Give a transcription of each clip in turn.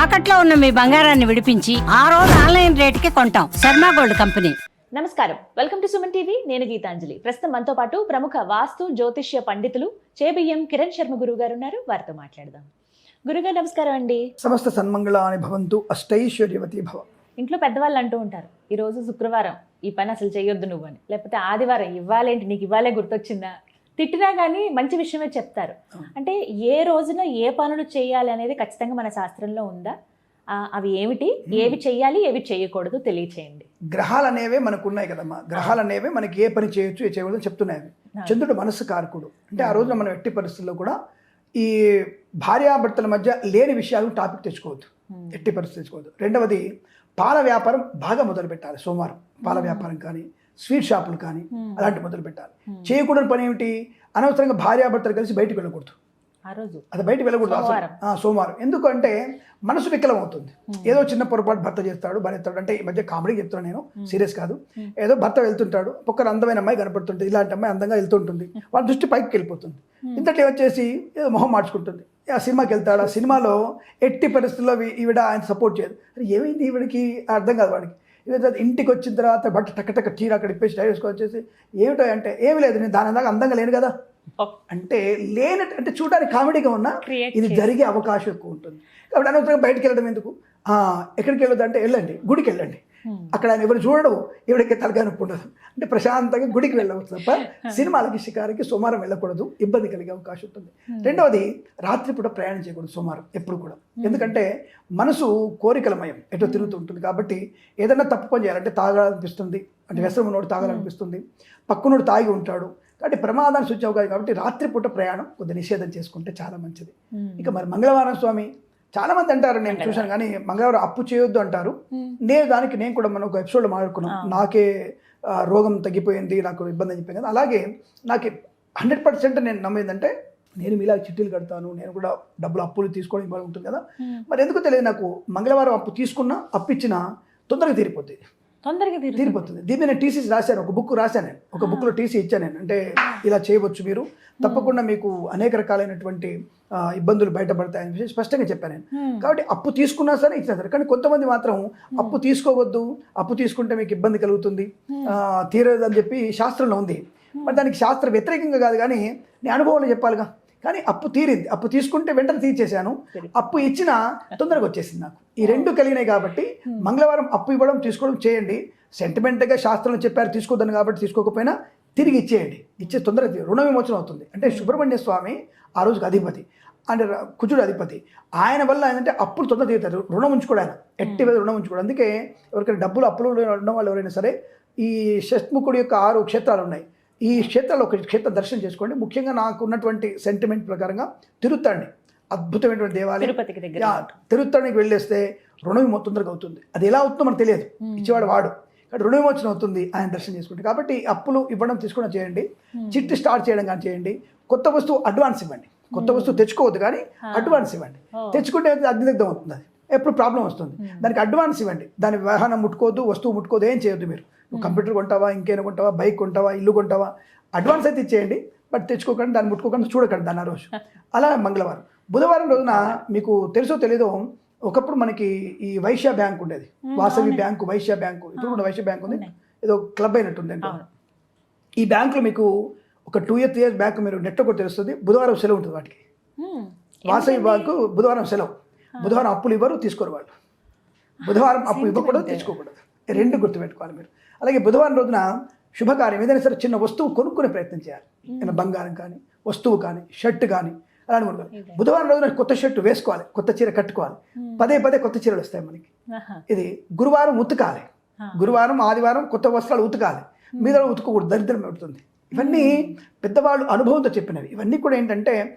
తాకట్లో ఉన్న మీ బంగారాన్ని విడిపించి ఆ రోజు ఆన్లైన్ రేటుకి కొంటాం. Sharma gold company. నమస్కారం, వెల్కమ్ టు సుమన్ టీవీ. నేను గీతాంజలి. ప్రస్తుతం మనతో పాటు ప్రముఖ వాస్తు జ్యోతిష్య పండితులు చేబియ్యం కిరణ్ శర్మ గురువు గారు ఉన్నారు. వారితో మాట్లాడదాం. గురుగారు నమస్కారం అండి. సమస్త సన్మంగళాని భవంతు, అష్టైశ్వర్యవతి భవ. ఇంట్లో పెద్దవాళ్ళు అంటూ ఉంటారు, ఈ రోజు శుక్రవారం ఈ పని అసలు చేయొద్దు నువ్వు అని, లేకపోతే ఆదివారం ఇవ్వాలేంటి నీకు ఇవ్వాలే గుర్తొచ్చిందా, తిట్టినా కానీ మంచి విషయమే చెప్తారు. అంటే ఏ రోజున ఏ పనులు చేయాలి అనేది ఖచ్చితంగా మన శాస్త్రంలో ఉందా? అవి ఏమిటి, ఏవి చేయాలి ఏవి చేయకూడదు తెలియచేయండి. గ్రహాలు అనేవే మనకు ఉన్నాయి కదమ్మా. గ్రహాలు అనేవే మనకి ఏ పని చేయొచ్చు ఏ చేయకూడదు చెప్తున్నాయి. చంద్రుడు మనస్సు కారకుడు. అంటే ఆ రోజున మనం ఎట్టి పరిస్థితుల్లో కూడా ఈ భార్యాభర్తల మధ్య లేని విషయాలు టాపిక్ తెచ్చుకోవద్దు, ఎట్టి పరిస్థితి తెచ్చుకోవద్దు. రెండవది, పాల వ్యాపారం బాగా మొదలు పెట్టాలి. సోమవారం పాల వ్యాపారం కానీ స్వీట్ షాపులు కానీ అలాంటి మొదలు పెట్టాలి. చేయకూడని పని ఏమిటి, అనవసరంగా భార్యాభర్తలు కలిసి బయటకు వెళ్ళకూడదు. ఆ రోజు అది బయటకు వెళ్ళకూడదు సోమవారం. ఎందుకంటే మనసు వికలం అవుతుంది. ఏదో చిన్న పొరపాటు భర్త చేస్తాడు, భార్య చేస్తాడు. అంటే ఈ మధ్య కామెడీ చెప్తున్నాను నేను, సీరియస్ కాదు. ఏదో భర్త వెళ్తుంటాడు, ఒక్కరు అందమైన అమ్మాయి కనపడుతుంటుంది, ఇలాంటి అమ్మాయి అందంగా వెళ్తుంటుంది, వాళ్ళ దృష్టి పైకి వెళ్ళిపోతుంది. ఇంతట్లో వచ్చేసి ఏదో మొహం మార్చుకుంటుంది. ఆ సినిమాకి వెళ్తాడు, ఆ సినిమాలో ఎట్టి పరిస్థితుల్లో ఈవిడ ఆయన సపోర్ట్ చేయదు. ఏమైంది ఈవిడికి అర్థం కాదు వాడికి. ఇంటికి వచ్చిన తర్వాత బట్ట టక్క చీర అక్కడ ఇప్పేసి టైర్ వేసుకొని వచ్చేసి ఏమిటో అంటే ఏమి లేదు, నేను దాని దాకా అందంగా లేను కదా అంటే లేనట్టు, అంటే చూడడానికి కామెడీగా ఉన్నా ఇది జరిగే అవకాశం ఎక్కువ ఉంటుంది. కాబట్టి అనవసరంగా బయటకు వెళ్ళడం ఎందుకు. ఎక్కడికి వెళ్ళొద్దు అంటే వెళ్ళండి, గుడికి వెళ్ళండి. అక్కడ ఆయన ఎవరు చూడడం, ఎవరికి తలకాయ నొప్పి ఉండదు. అంటే ప్రశాంతంగా గుడికి వెళ్ళవచ్చు తప్ప సినిమాలకి షికారికి సోమవారం వెళ్ళకూడదు, ఇబ్బంది కలిగే అవకాశం ఉంటుంది. రెండవది, రాత్రిపూట ప్రయాణం చేయకూడదు సోమవారం ఎప్పుడు కూడా. ఎందుకంటే మనసు కోరికలమయం, ఎటో తిరుగుతూ ఉంటుంది. కాబట్టి ఏదైనా తప్పు పని చేయాలంటే తాగాలనిపిస్తుంది, అంటే వ్యసనం ఉన్నోడు తాగాలనిపిస్తుంది, పక్కనోడు తాగి ఉంటాడు, కాబట్టి ప్రమాదాన్ని సూచన కాదు. కాబట్టి రాత్రిపూట ప్రయాణం కొద్దిగా నిషేధం చేసుకుంటే చాలా మంచిది. ఇక మరి మంగళవారం స్వామి చాలా మంది అంటారు, నేను చూశాను కానీ మంగళవారం అప్పు చేయొద్దు అంటారు. నేను కూడా మనం ఒక ఎపిసోడ్లో మాట్లాడుకున్నాం. నాకే రోగం తగ్గిపోయింది, నాకు ఇబ్బంది అయిపోయింది కదా. అలాగే నాకు 100% నేను నమ్మేదంటే, నేను మీలా చిట్టీలు కడతాను, నేను కూడా డబ్బులు అప్పులు తీసుకోవడం ఇవ్వాలి ఉంటుంది కదా. మరి ఎందుకు తెలియదు, నాకు మంగళవారం అప్పు తీసుకున్నా అప్పు ఇచ్చినా తొందరగా తీరిపోతుంది. దీన్ని నేను టీసీ రాశాను, ఒక బుక్ రాశాను నేను, ఒక బుక్లో టీసీ ఇచ్చాను నేను. అంటే ఇలా చేయవచ్చు మీరు, తప్పకుండా మీకు అనేక రకాలైనటువంటి ఇబ్బందులు బయటపడతాయని విషయం స్పష్టంగా చెప్పాను నేను. కాబట్టి అప్పు తీసుకున్నా సరే ఇచ్చినా సరే. కానీ కొంతమంది మాత్రం అప్పు తీసుకోవద్దు, అప్పు తీసుకుంటే మీకు ఇబ్బంది కలుగుతుంది, తీరదు అని చెప్పి శాస్త్రంలో ఉంది. మరి దానికి శాస్త్ర వ్యతిరేకంగా కాదు, కానీ నేను అనుభవంలో చెప్పాలిగా. కానీ అప్పు తీరింది, అప్పు తీసుకుంటే వెంటనే తీర్చేశాను, అప్పు ఇచ్చినా తొందరగా వచ్చేసింది నాకు. ఈ రెండు కలిగినాయి. కాబట్టి మంగళవారం అప్పు ఇవ్వడం తీసుకోవడం చేయండి. సెంటిమెంట్గా శాస్త్రంలో చెప్పారు తీసుకోవద్దని, కాబట్టి తీసుకోకపోయినా తిరిగి ఇచ్చేయండి. ఇచ్చే తొందరగా రుణ విమోచన అవుతుంది. అంటే సుబ్రహ్మణ్య స్వామి ఆ రోజుకి అధిపతి, అంటే కుజుడు అధిపతి. ఆయన వల్ల ఏంటంటే అప్పులు తొందర తీరుతారు, రుణం ఉంచుకోవడం, ఆయన ఎట్టి మీద రుణం ఉంచుకోవడం. అందుకే ఎవరికైనా డబ్బులు అప్పులు ఉన్న వాళ్ళు ఎవరైనా సరే, ఈ షష్ముఖుడి యొక్క 6 క్షేత్రాలు ఉన్నాయి. ఈ క్షేత్రాల్లో ఒక క్షేత్రం దర్శనం చేసుకోండి. ముఖ్యంగా నాకు ఉన్నటువంటి సెంటిమెంట్ ప్రకారంగా తిరుత్తాండి, అద్భుతమైనటువంటి దేవాలయం. తిరుత్తానికి వెళ్ళేస్తే రుణ విమోచన తొందరగా అవుతుంది. అది ఎలా అవుతుందో మనకు తెలియదు, ఇచ్చేవాడు వాడు. కాబట్టి రుణ విమోచన అవుతుంది ఆయన దర్శనం చేసుకుంటే. కాబట్టి అప్పులు ఇవ్వడం తీసుకోవడం చేయండి, చిట్టి స్టార్ట్ చేయడం కానీ చేయండి. కొత్త వస్తువు అడ్వాన్స్ ఇవ్వండి, కొత్త వస్తువు తెచ్చుకోవద్దు కానీ అడ్వాన్స్ ఇవ్వండి. తెచ్చుకుంటే అగ్నిదగ్ధం అవుతుంది, అది ఎప్పుడు ప్రాబ్లం వస్తుంది. దానికి అడ్వాన్స్ ఇవ్వండి. దాని వాహనం ముట్టుకోవద్దు, వస్తువు ముట్టుకోవద్దు, ఏం చేయొద్దు. మీరు కంప్యూటర్ కొంటావా, ఇంకేమైనా కొంటావా, బైక్ కొంటావా, ఇల్లు కొంటావా, అడ్వాన్స్ అయితే ఇచ్చేయండి. బట్ తెచ్చుకోకండి, దాన్ని ముట్టుకోకండి, చూడకండి దాన్ని ఆ రోజు. అలా మంగళవారం. బుధవారం రోజున మీకు తెలుసో తెలీదో, ఒకప్పుడు మనకి ఈ వైశ్య బ్యాంక్ ఉండేది, వాసవి బ్యాంకు, వైశ్య బ్యాంకు. ఇప్పుడు కూడా వైశ్య బ్యాంక్ ఉంది, ఏదో క్లబ్ అయినట్టుంది. ఈ బ్యాంకులో మీకు ఒక 2 years బ్యాంక్ మీరు నెట్ కూడా తెలుస్తుంది, బుధవారం సెలవు ఉంటుంది వాటికి. వాసవి బ్యాంకు బుధవారం సెలవు. బుధవారం అప్పులు ఇవ్వరు, తీసుకోరు వాళ్ళు. బుధవారం అప్పు ఇవ్వకూడదు, తెచ్చుకోకూడదు. 2 గుర్తుపెట్టుకోవాలి మీరు. అలాగే బుధవారం రోజున శుభకార్యం ఏదైనా సరే చిన్న వస్తువు కొనుక్కునే ప్రయత్నం చేయాలి. ఏదైనా బంగారం కానీ, వస్తువు కానీ, షర్ట్ కానీ అలాంటి కొనుక్కోవాలి. బుధవారం రోజున కొత్త షర్టు వేసుకోవాలి, కొత్త చీర కట్టుకోవాలి. పదే కొత్త చీరలు వస్తాయి మనకి. ఇది గురువారం ఉతకాలి, గురువారం ఆదివారం కొత్త వస్త్రాలు ఉతకాలి. మీద ఉతుకకూడదు, దరిద్రం పెడుతుంది. ఇవన్నీ పెద్దవాళ్ళు అనుభవంతో చెప్పినవి. ఇవన్నీ కూడా ఏంటంటే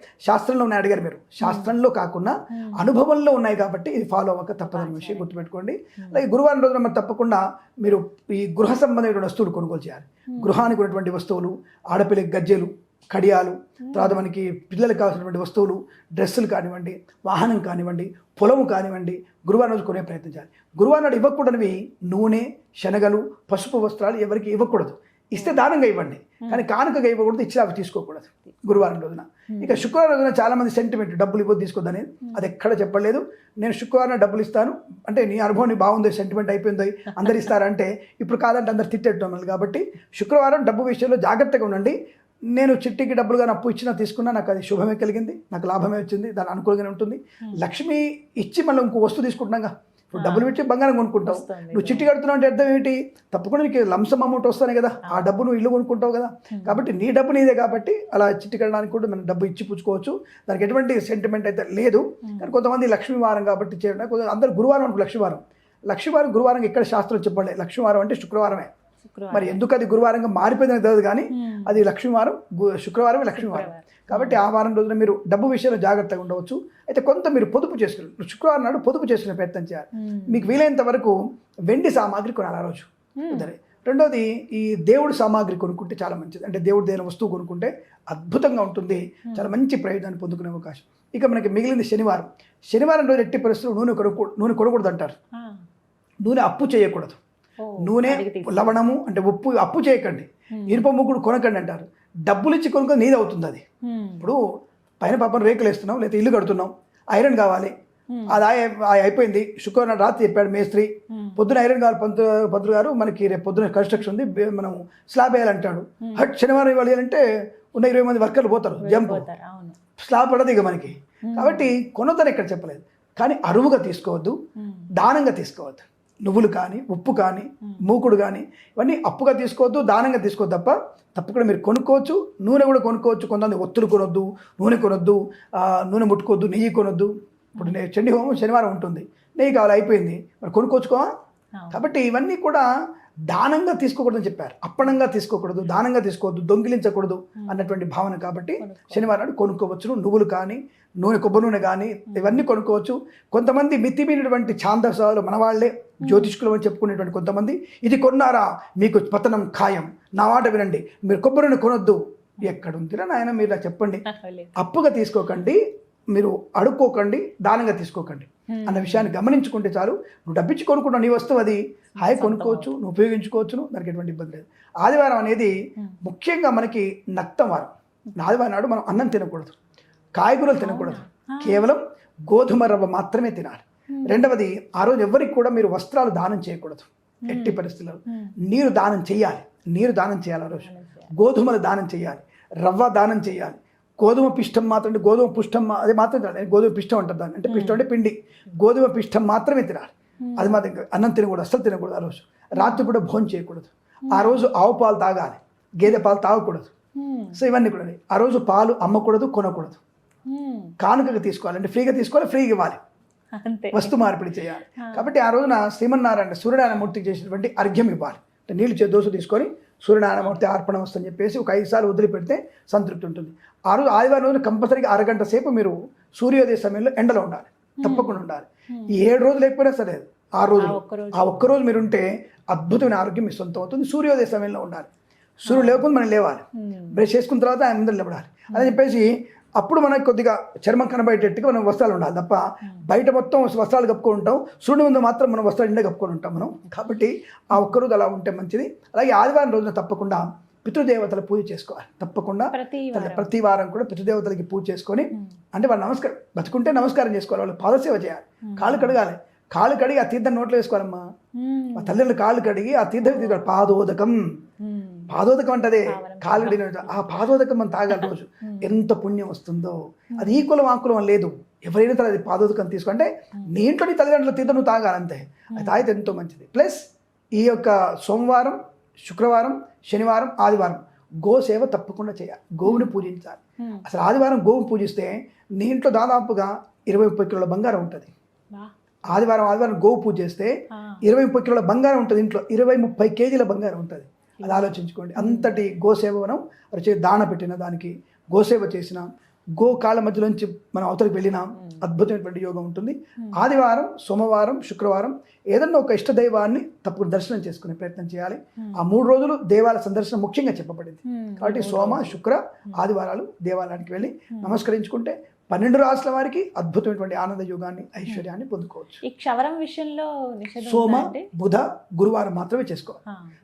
శాస్త్రంలో ఉన్నాయి. అడిగారు మీరు, శాస్త్రంలో కాకుండా అనుభవంలో ఉన్నాయి. కాబట్టి ఇది ఫాలో అవ్వక తప్పదని విషయం గుర్తుపెట్టుకోండి. అలాగే గురువారం రోజున మరి తప్పకుండా మీరు ఈ గృహ సంబంధమైన వస్తువులు కొనుగోలు చేయాలి. గృహానికి ఉన్నటువంటి వస్తువులు, ఆడపిల్లకి గజ్జెలు, కడియాలు, తర్వాత మనకి పిల్లలకు కావాల్సినటువంటి వస్తువులు, డ్రెస్సులు కానివ్వండి, వాహనం కానివ్వండి, పొలము కానివ్వండి, గురువారం రోజు కొనే ప్రయత్నం చేయాలి. గురువారం నాడు ఇవ్వకూడనివి నూనె, శనగలు, పసుపు వస్త్రాలు ఎవరికి ఇవ్వకూడదు. ఇస్తే దానంగా ఇవ్వండి, కానీ కానుకగా ఇవ్వకూడదు, ఇచ్చి అవి తీసుకోకూడదు గురువారం రోజున. ఇక శుక్రవారం రోజున చాలా మంది సెంటిమెంట్, డబ్బులు ఇవ్వద్దు తీసుకోవద్దని, అది ఎక్కడ చెప్పలేదు. నేను శుక్రవారం డబ్బులు ఇస్తాను అంటే నీ అనుభవం నీ బాగుంది, సెంటిమెంట్ అయిపోయింది, అందరు ఇస్తారంటే ఇప్పుడు కాదంటే అందరు తిట్టేటం. కాబట్టి శుక్రవారం డబ్బు విషయంలో జాగ్రత్తగా ఉండండి. నేను చిట్టికి డబ్బులు కానీ అప్పు ఇచ్చినా తీసుకున్నా నాకు అది శుభమే కలిగింది, నాకు లాభమే వచ్చింది, దాని అనుకూలంగానే ఉంటుంది. లక్ష్మి ఇచ్చి మళ్ళీ ఇంకో వస్తువు తీసుకుంటున్నాగా, ఇప్పుడు డబ్బులు పెట్టి బంగారం కొనుక్కుంటావు, నువ్వు చిట్టి కడుతున్నావు అంటే అర్థం ఏంటి, తప్పకుండా నీకు లంసమ్ అమౌంట్ వస్తానే కదా, ఆ డబ్బు నువ్వు ఇల్లు కొనుక్కుంటావు కదా. కాబట్టి నీ డబ్బు నీదే కాబట్టి అలా చిట్టి కట్టడానికి కూడా మనం డబ్బు ఇచ్చి పుచ్చుకోవచ్చు, దానికి ఎటువంటి సెంటిమెంట్ అయితే లేదు. కానీ కొంతమంది లక్ష్మీ వారం కాబట్టి చేయడం, అందరూ గురువారం అనుకో లక్ష్మీవారం గురువారం ఇక్కడ శాస్త్రం చెప్పలేదు, లక్ష్మీవారం అంటే శుక్రవారమే. మరి ఎందుకు అది గురువారంగా మారిపోయిందని తెలియదు, కానీ అది లక్ష్మీవారం, శుక్రవారమే లక్ష్మీవారం. కాబట్టి ఆ వారం రోజున మీరు డబ్బు విషయంలో జాగ్రత్తగా ఉండవచ్చు. అయితే కొంత మీరు పొదుపు చేసుకుని శుక్రవారం నాడు పొదుపు చేసుకునే ప్రయత్నం చేయాలి. మీకు వీలైనంత వరకు వెండి సామాగ్రి కొనాలి ఆ రోజు. రెండోది ఈ దేవుడి సామాగ్రి కొనుక్కుంటే చాలా మంచిది, అంటే దేవుడి దేని వస్తువు కొనుక్కుంటే అద్భుతంగా ఉంటుంది, చాలా మంచి ప్రయోజనాన్ని పొందుకునే అవకాశం. ఇక మనకి మిగిలింది శనివారం రోజు ఎట్టి పరిస్థితులు నూనె కొనకూడదు అంటారు. నూనె అప్పు చేయకూడదు, నూనె లవణము అంటే ఉప్పు అప్పు చేయకండి, ఇనుప ముగ్గుడు కొనకండి అంటారు. డబ్బులు ఇచ్చి కొనుక్కొని నీది అవుతుంది అది. ఇప్పుడు పైన పాపం రేకులు వేస్తున్నాం, లేదా ఇల్లు కడుతున్నాం, ఐరన్ కావాలి, అది అయిపోయింది. శుక్రవారం రాత్రి చెప్పాడు మేస్త్రి, పొద్దున ఐరన్ కావాలి పంతులు గారు, మనకి రేపు పొద్దున కన్స్ట్రక్షన్ ఉంది, మనం స్లాబ్ వేయాలంటాడు. శనివారం ఇవ్వాలి అంటే ఉన్న 20 మంది వర్కర్లు పోతారు, జంప్, స్లాబ్ పడదు ఇక మనకి. కాబట్టి కొనొద్దని ఇక్కడ చెప్పలేదు, కానీ అరువుగా తీసుకోవద్దు, దానంగా తీసుకోవద్దు. నువ్వులు కానీ, ఉప్పు కానీ, మూకుడు కానీ ఇవన్నీ అప్పుగా తీసుకోవద్దు, దానంగా తీసుకోవద్దు. తప్పకుండా మీరు కొనుక్కోవచ్చు. నూనె కూడా కొనుక్కోవచ్చు. కొంతమంది ఒత్తులు కొనొద్దు, నూనె కొనొద్దు, నూనె ముట్టుకోవద్దు, నెయ్యి కొనొద్దు. ఇప్పుడు చండీ హోమం శనివారం ఉంటుంది, నెయ్యి కావాలి అయిపోయింది, మరి కొనుక్కోవచ్చుకోవా. కాబట్టి ఇవన్నీ కూడా దానంగా తీసుకోకూడదని చెప్పారు. అప్పణంగా తీసుకోకూడదు, దానంగా తీసుకోవద్దు, దొంగిలించకూడదు అన్నటువంటి భావన. కాబట్టి శనివారం నాడు కొనుక్కోవచ్చు. నువ్వులు కానీ, కొబ్బరి నూనె కానీ ఇవన్నీ కొనుక్కోవచ్చు. కొంతమంది మితిమీరినటువంటి ఛాందసాలు మన వాళ్ళే జ్యోతిష్కులు అని చెప్పుకునేటువంటి కొంతమంది, ఇది కొన్నారా మీకు పతనం ఖాయం, నా మాట వినండి, మీరు కొబ్బరి నూనె కొనొద్దు. ఎక్కడుందిరా నాయన, మీరు నాకు చెప్పండి. అప్పుగా తీసుకోకండి, మీరు అడుక్కోకండి, దానంగా తీసుకోకండి అన్న విషయాన్ని గమనించుకుంటే చాలు. నువ్వు డబ్బిచ్చి కొనుక్కుంటావు, నీ వస్తువు అది, హాయి కొనుక్కోవచ్చు, నువ్వు ఉపయోగించుకోవచ్చును, దానికి ఎటువంటి ఇబ్బంది లేదు. ఆదివారం అనేది ముఖ్యంగా మనకి నక్తం వారం. ఆదివారం నాడు మనం అన్నం తినకూడదు, కాయగూరలు తినకూడదు, కేవలం గోధుమ రవ్వ మాత్రమే తినాలి. రెండవది, ఆ రోజు ఎవరికి కూడా మీరు వస్త్రాలు దానం చేయకూడదు ఎట్టి పరిస్థితుల్లో. నీరు దానం చేయాలి, ఆ రోజు గోధుమలు దానం చేయాలి, రవ్వ దానం చేయాలి. గోధుమ పిష్టం మాత్రం, అంటే గోధుమ పుష్టం అది మాత్రం తినాలి. గోధుమ పిష్టం అంటారు దాన్ని, అంటే పిష్టం అంటే పిండి, గోధుమ పిష్టం మాత్రమే తినాలి. అది మాత్రం అన్నం తినకూడదు, అస్సలు తినకూడదు. ఆ రోజు రాత్రి కూడా భోజనం చేయకూడదు. ఆ రోజు ఆవు పాలు తాగాలి, గేదె పాలు తాగకూడదు. సో ఇవన్నీ కూడా ఆ రోజు పాలు అమ్మకూడదు, కొనకూడదు. కానుకగా తీసుకోవాలి, అంటే ఫ్రీగా తీసుకోవాలి, ఫ్రీగా ఇవ్వాలి, వస్తు మార్పిడి చేయాలి. కాబట్టి ఆ రోజున శ్రీమన్నారాయణ సూర్యనారాయణమూర్తికి చేసినటువంటి అర్ఘ్యం ఇవ్వాలి. అంటే నీళ్ళు దోశ తీసుకొని సూర్యనారాయణమూర్తి అర్పణ వస్తుందని చెప్పేసి ఒక 5 సార్లు వదిలిపెడితే సంతృప్తి ఉంటుంది. ఆ రోజు ఆదివారం రోజున కంపల్సరీగా అరగంట సేపు మీరు సూర్యోదయ సమయంలో ఎండలో ఉండాలి, తప్పకుండా ఉండాలి. ఈ 7 రోజులు లేకపోయినా సరే ఆ ఒక్కరోజు మీరు ఉంటే అద్భుతమైన ఆరోగ్యం మీ సొంతం అవుతుంది. సూర్యోదయ సమయంలో ఉండాలి, సూర్యుడు లేకుండా మనం లేవాలి, బ్రష్ చేసుకున్న తర్వాత ఆయన ముందర లేపడాలి అని చెప్పేసి. అప్పుడు మనకు కొద్దిగా చర్మం కనబడేటట్టుగా మనం వస్త్రాలు ఉండాలి తప్ప బయట మొత్తం వస్త్రాలు కప్పుకొని ఉంటాం, సూర్యుడి ముందు మాత్రం మనం వస్త్రాలు నిండా కప్పుకొని ఉంటాం మనం. కాబట్టి ఆ ఒక్కరోజు అలా ఉంటే మంచిది. అలాగే ఆదివారం రోజున తప్పకుండా పితృదేవతల పూజ చేసుకోవాలి. తప్పకుండా ప్రతి వారం కూడా పితృదేవతలకి పూజ చేసుకొని, అంటే వాళ్ళు నమస్కారం బతుకుంటే నమస్కారం చేసుకోవాలి, వాళ్ళు పాదసేవ చేయాలి, కాళ్ళు కడగాలి, కాళ్ళు కడిగి ఆ తీర్థం నోట్లో వేసుకోవాలమ్మా. మా తల్లిదండ్రులు కాళ్ళు కడిగి ఆ తీర్థం తీసుకోవాలి. పాదోదకం అంటే కాళ్ళు కడిగిన ఆ పాదోదకం మనం తాగాలి రోజు. ఎంత పుణ్యం వస్తుందో. అది ఈ కులం ఆ కులం లేదు, ఎవరైనా అది పాదోదకం తీసుకుంటే నీ ఇంట్లో నీ తల్లిదండ్రుల తీర్థం నువ్వు తాగాలంతే. అది తాగితే ఎంతో మంచిది. ప్లస్ ఈ యొక్క సోమవారం, శుక్రవారం, శనివారం, ఆదివారం గోసేవ తప్పకుండా చేయాలి, గోవుని పూజించాలి. అసలు ఆదివారం గోవుని పూజిస్తే నీ ఇంట్లో దాదాపుగా 20-30 కిలోల బంగారం ఉంటుంది. ఆదివారం గోవు పూజ చేస్తే 20-30 కిలోల బంగారం ఉంటుంది ఇంట్లో, 20-30 కేజీల బంగారం ఉంటుంది. అది ఆలోచించుకోండి. అంతటి గోసేవ మనం దాన పెట్టిన దానికి, గోసేవ చేసిన, గో కాళ్ళ మధ్యలోంచి మనం అవతలికి వెళ్ళిన అద్భుతమైనటువంటి యోగం ఉంటుంది. ఆదివారం, సోమవారం, శుక్రవారం ఏదన్నా ఒక ఇష్టదైవాన్ని తప్పకుండా దర్శనం చేసుకునే ప్రయత్నం చేయాలి. ఆ 3 రోజులు దేవాలయ సందర్శన ముఖ్యంగా చెప్పబడింది. కాబట్టి సోమ, శుక్ర, ఆదివారాలు దేవాలయానికి వెళ్ళి నమస్కరించుకుంటే 12 రాష్ట్రాల వారికి అద్భుతమైనటువంటి ఆనంద యుగాన్ని ఐశ్వర్యాన్ని పొందుకోవచ్చు. ఈ క్షవరం విషయంలో నిషేధం సోమ ఉందా అండి? బుధ గురువారం మాత్రమే చేసుకోవాలి.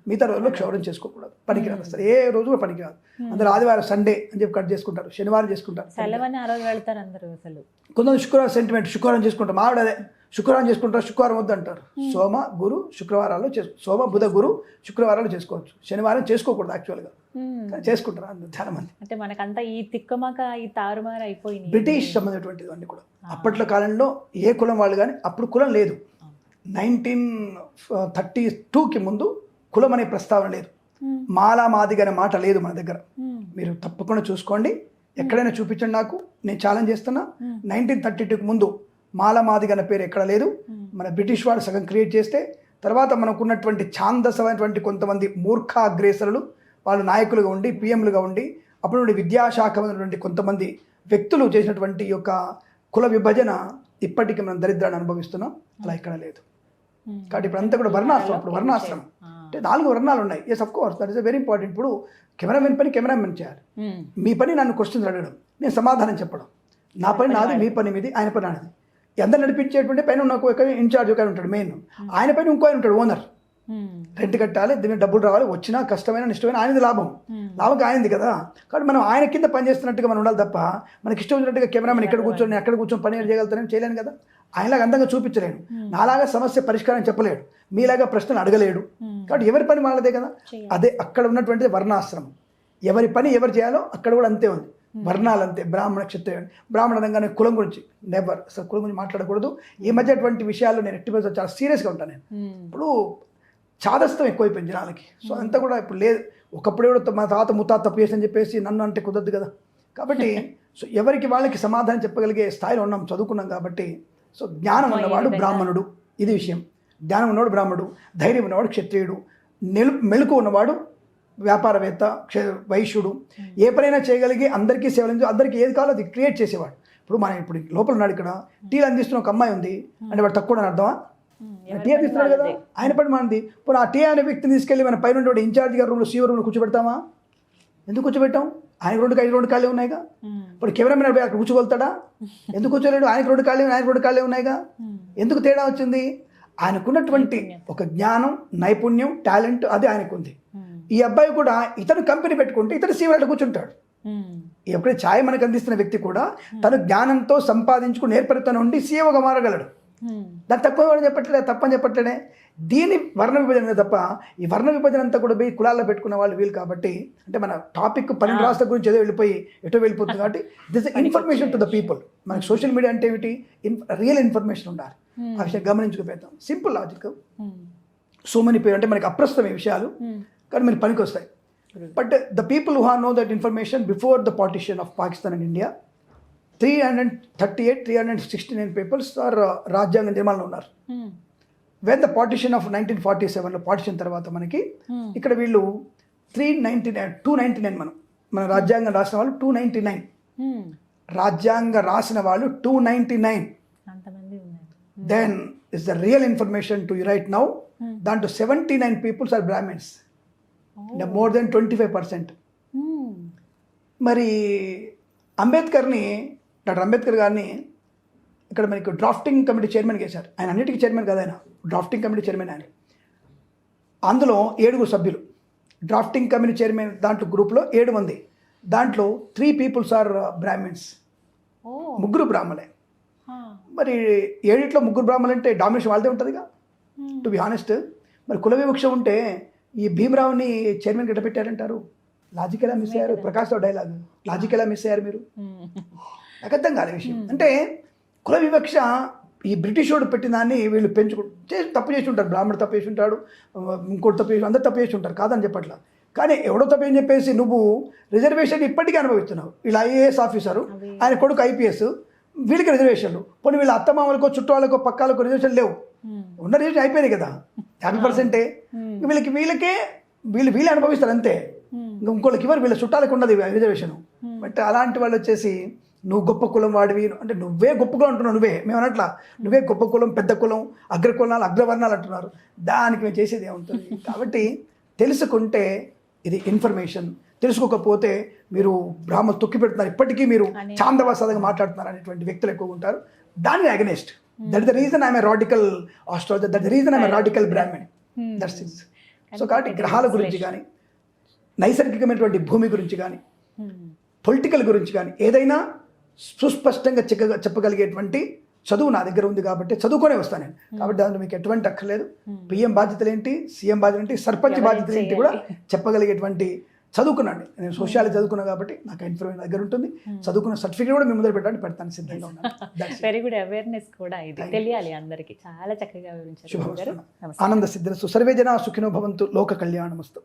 మిగతా రోజుల్లో క్షౌరం చేసుకోకూడదు, పనికిరాదు అసలు, ఏ రోజు కూడా పనికిరాదు. అందరూ ఆదివారం సండే అని చెప్పి కట్ చేసుకుంటారు, శనివారం చేసుకుంటారు, సెలవని ఆ రోజు వెళ్తారు అందరూ. అసలు కొంతమంది శుక్రవారం సెంటిమెంట్, శుక్రవారం చేసుకుంటారు, మావిడ అదే శుక్రవారం చేసుకుంటారు, శుక్రవారం వద్దు అంటారు. సోమ గురు శుక్రవారాల్లో సోమ బుధ గురు శుక్రవారాలు చేసుకోవచ్చు, శనివారం చేసుకోకూడదు యాక్చువల్గా, చేసుకుంటారు అందరూ చాలా మంది. అంటే మనకంతా ఈ తిక్కమక ఈ తారుమారు అయిపోయింది. బ్రిటిష్ సంబంధించినటువంటిది అన్ని కూడా అప్పట్లో కాలంలో ఏ కులం వాళ్ళు కానీ అప్పుడు కులం లేదు. 1932కి ముందు కులం అనే ప్రస్తావన లేదు, మాలా మాదిగ అనే మాట లేదు మన దగ్గర. మీరు తప్పకుండా చూసుకోండి, ఎక్కడైనా చూపించండి నాకు, నేను ఛాలెంజ్ చేస్తున్నా. 1932కి ముందు మాలా మాదిగ అనే పేరు ఎక్కడ లేదు. మన బ్రిటిష్ వాడు సగం క్రియేట్ చేస్తే తర్వాత మనకున్నటువంటి ఛాందసమైనటువంటి కొంతమంది మూర్ఖ అగ్రేసరులు, వాళ్ళు నాయకులుగా ఉండి పిఎంలుగా ఉండి అప్పుడు నుండి విద్యాశాఖమైనటువంటి కొంతమంది వ్యక్తులు చేసినటువంటి యొక్క కుల విభజన ఇప్పటికీ మనం దరిద్రాన్ని అనుభవిస్తున్నాం. అలా ఇక్కడ లేదు. కాబట్టి ఇప్పుడు అంతా కూడా వర్ణాశ్రమం. ఇప్పుడు వర్ణాశ్రమం అంటే 4 వర్ణాలు ఉన్నాయి. Yes of course, that is very important. ఇప్పుడు కెమెరామెన్ పని కెమెరామెన్ చేయాలి, మీ పని నన్ను క్వశ్చన్స్ అడగడం, నేను సమాధానం చెప్పడం. నా పని నాది, మీ పని మీది, ఆయన పని నాది. అందరు నడిపించేటువంటి పైన నాకు ఒక ఇన్ఛార్జ్ ఒక ఉంటాడు మెయిన్, ఆయన పైన ఇంకో ఆయన ఉంటాడు ఓనర్. రెంట్ కట్టాలి, దీని డబ్బులు రావాలి, వచ్చినా కష్టమైన నిష్టమైన ఆయనది లాభం ఆయనది కదా. కాబట్టి మనం ఆయన కింద పని చేస్తున్నట్టుగా మనం ఉండాలి తప్ప మనకి ఇష్టం వచ్చినట్టుగా కెమెరామెన్ ఇక్కడ కూర్చొని అక్కడ కూర్చొని పని చేయగలుగుతానని చేయలేను కదా. ఆయనలాగా అందంగా చూపించలేను, నాలాగా సమస్య పరిష్కారం చెప్పలేడు, మీలాగా ప్రశ్నలు అడగలేడు. కాబట్టి ఎవరి పని వాళ్ళదే కదా. అదే అక్కడ ఉన్నటువంటిది వర్ణాశ్రమం. ఎవరి పని ఎవరు చేయాలో అక్కడ కూడా అంతే ఉంది. వర్ణాలు అంతే, బ్రాహ్మణ క్షత్రియ. బ్రాహ్మణ అనగానే కులం గురించి నెవర్, అసలు కులం గురించి మాట్లాడకూడదు. ఈ మధ్య అటువంటి విషయాల్లో నేను ఎట్టి చాలా సీరియస్గా ఉంటాను. నేను ఇప్పుడు చాదస్తం ఎక్కువైపోయింది జనాలకి. సో అంతా కూడా ఇప్పుడు లేదు. ఒకప్పుడు కూడా మా తాత ముత్తాత తప్పు చేసి అని చెప్పేసి నన్ను అంటే కుదరదు కదా. కాబట్టి సో ఎవరికి వాళ్ళకి సమాధానం చెప్పగలిగే స్థాయిలో ఉన్నాం, చదువుకున్నాం కాబట్టి. సో జ్ఞానం ఉన్నవాడు బ్రాహ్మణుడు, ఇది విషయం. జ్ఞానం ఉన్నవాడు బ్రాహ్మణుడు, ధైర్యం ఉన్నవాడు క్షత్రియుడు, మెలకు ఉన్నవాడు వ్యాపారవేత్త, వైశ్యుడు. ఏ పనైనా చేయగలిగి అందరికీ సేవలు, అందరికీ ఏది కావాలో అది క్రియేట్ చేసేవాడు. ఇప్పుడు మన ఇప్పుడు లోపల ఉన్నాడు, ఇక్కడ టీలు అందిస్తున్న ఒక అమ్మాయి ఉంది అంటే వాడు తక్కువ అని అర్థమా? టీ అందిస్తున్నాడు కదా, ఆయన పని మనది. ఇప్పుడు ఆ టీ అనే వ్యక్తిని తీసుకెళ్ళి మన పైన ఇన్ఛార్జ్ గారి రూమ్లో సీఓ రూమ్లో కూర్చోబెడతామా? ఎందుకు కూర్చోబెట్టాం? ఆయనకు 2 కాళ్ళే ఉన్నాయిగా. ఇప్పుడు కెమెరామెన్ అక్కడ కూర్చోగలుగుతాడా? ఎందుకు కూర్చోలేడు? ఆయనకు 2 కాళ్ళే, ఆయనకు 2 కాళ్ళే ఉన్నాయిగా. ఎందుకు తేడా వచ్చింది? ఆయనకున్నటువంటి ఒక జ్ఞానం, నైపుణ్యం, టాలెంట్ అది ఆయనకు ఉంది. ఈ అబ్బాయి కూడా ఇతను కంపెనీ పెట్టుకుంటే ఇతను సీఓ కూర్చుంటాడు. ఎప్పుడైతే ఛాయ్ మనకు అందిస్తున్న వ్యక్తి కూడా తను జ్ఞానంతో సంపాదించుకుని నేర్పరితనం ఉండి సీఓగా మారగలడు. దాన్ని తక్కువ చెప్పట్లేదు, తప్పని చెప్పట్లేనే. దీని వర్ణ విభజన తప్ప ఈ వర్ణ విభజన అంతా కూడా పోయి కులాల్లో పెట్టుకున్న వాళ్ళు వీళ్ళు. కాబట్టి అంటే మన టాపిక్ 12 రాష్ట్రాల గురించి ఏదో వెళ్ళిపోయి ఎటో వెళ్ళిపోతుంది. కాబట్టి this information to the people. మనకి సోషల్ మీడియా అంటే ఏమిటి? రియల్ ఇన్ఫర్మేషన్ ఉండాలి. ఆ విషయం గమనించుకుపోతాం. Simple logic. సో మెనీ పేరు అంటే మనకి అప్రస్తుతమైన విషయాలు కానీ మనకి పనికి వస్తాయి. But the people who know that information before the partition of Pakistan and India 369 peoples are రాజ్యాంగ నిర్మాణంలో ఉన్నారు. వెన్ ద పార్టిషన్ ఆఫ్ 1947లో పార్టిషన్ తర్వాత మనకి ఇక్కడ వీళ్ళు 299 మన రాజ్యాంగం రాసిన వాళ్ళు 299. రాజ్యాంగ రాసిన వాళ్ళు 299. Then is the real information to you right now. దాంట్లో 79 peoples are Brahmins, more than 25%. మరి డాక్టర్ అంబేద్కర్ గారిని ఇక్కడ మనకి డ్రాఫ్టింగ్ కమిటీ చైర్మన్ చేశారు. ఆయన అన్నిటికీ చైర్మన్ కదా, ఆయన డ్రాఫ్టింగ్ కమిటీ చైర్మన్. ఆయన అందులో 7 సభ్యులు డ్రాఫ్టింగ్ కమిటీ చైర్మన్. దాంట్లో గ్రూప్లో 7 మంది, దాంట్లో 3 పీపుల్స్ ఆర్ బ్రాహ్మిన్స్, 3 బ్రాహ్మణులే. మరి 7 బ్రాహ్మణులు అంటే డామినేషన్ వాళ్ళదే ఉంటుందిగా, టు బి హానెస్ట్. మరి కుల వివక్ష ఉంటే ఈ భీమరావుని చైర్మన్ గట్ట పెట్టారంటారు. లాజిక్ ఎలా మిస్ అయ్యారు? ప్రకాష్ రావు డైలాగ్, లాజిక్ ఎలా మిస్ అయ్యారు మీరు? నాకు అర్థం కాలే విషయం. అంటే కుల వివక్ష ఈ బ్రిటిష్ వాడు పెట్టిన దాన్ని వీళ్ళు తప్పు చేసి ఉంటారు. బ్రాహ్మణుడు తప్పు చేసి ఉంటాడు, ఇంకోటి తప్పు చేసి, అందరు తప్పు చేసి ఉంటారు, కాదని చెప్పట్లా. కానీ ఎవడో తప్పు అని చెప్పేసి నువ్వు రిజర్వేషన్ ఇప్పటికీ అనుభవిస్తున్నావు. వీళ్ళ ఐఏఎస్ ఆఫీసరు, ఆయన కొడుకు ఐపీఎస్, వీళ్ళకి రిజర్వేషన్లు. పోనీ వీళ్ళ అత్తమామలకో చుట్టాలకో పక్కాలకో రిజర్వేషన్ లేవు. ఉన్న రిజర్వేషన్ అయిపోయింది కదా, 50%. వీళ్ళకే వీళ్ళు అనుభవిస్తారు అంతే. ఇంకోళ్ళకి ఇవ్వరు, వీళ్ళ చుట్టాలకు ఉన్నది రిజర్వేషన్. బట్ అలాంటి వాళ్ళు వచ్చేసి నువ్వు గొప్ప కులం వాడివి అంటే నువ్వే గొప్ప కులం అంటున్నావు. మేము అనట్లా, నువ్వే గొప్ప కులం, పెద్ద కులం, అగ్రకులాలు, అగ్రవర్ణాలు అంటున్నారు. దానికి మేము చేసేది ఏముంటుంది? కాబట్టి తెలుసుకుంటే ఇది ఇన్ఫర్మేషన్, తెలుసుకోకపోతే మీరు బ్రాహ్మణ తొక్కి పెడుతున్నారు, ఇప్పటికీ మీరు చాందవాసాలుగా మాట్లాడుతున్నారు అనేటువంటి వ్యక్తులు ఎక్కువగా ఉంటారు. దాని against that the reason I'm radical astrologer, that the reason I'm radical Brahmin, that's it. So కాబట్టి గ్రహాల గురించి కానీ, నైసర్గికమైనటువంటి భూమి గురించి కానీ, పొలిటికల్ గురించి కానీ ఏదైనా సుస్పష్టంగా చెప్పగలిగేటువంటి చదువు నా దగ్గర ఉంది కాబట్టి చదువుకొనే వస్తాను నేను. కాబట్టి దాంట్లో మీకు ఎటువంటి అక్కర్లేదు. పిఎం బాధ్యతలు ఏంటి, సీఎం బాధ్యతలు ఏంటి, సర్పంచ్ బాధ్యతలు ఏంటి కూడా చెప్పగలిగేటువంటి చదువుకున్నాను. నేను సోషియాలజీ చదువుకున్నా కాబట్టి నాకు ఇన్ఫర్మేషన్ దగ్గర ఉంటుంది. చదువుకున్న సర్టిఫికేట్ కూడా మీ ముందర పెట్టడానికి పెడతాను సిద్ధంగా ఉన్నాను. వెరీ గుడ్ అవేర్నెస్ కూడా ఇది తెలియాలి అందరికీ. చాలా చక్కగా వివరించారు. ఆనంద సిద్ధిరస్తు, సర్వే జనా సుఖినో భవంతు, లోక కళ్యాణమస్తు.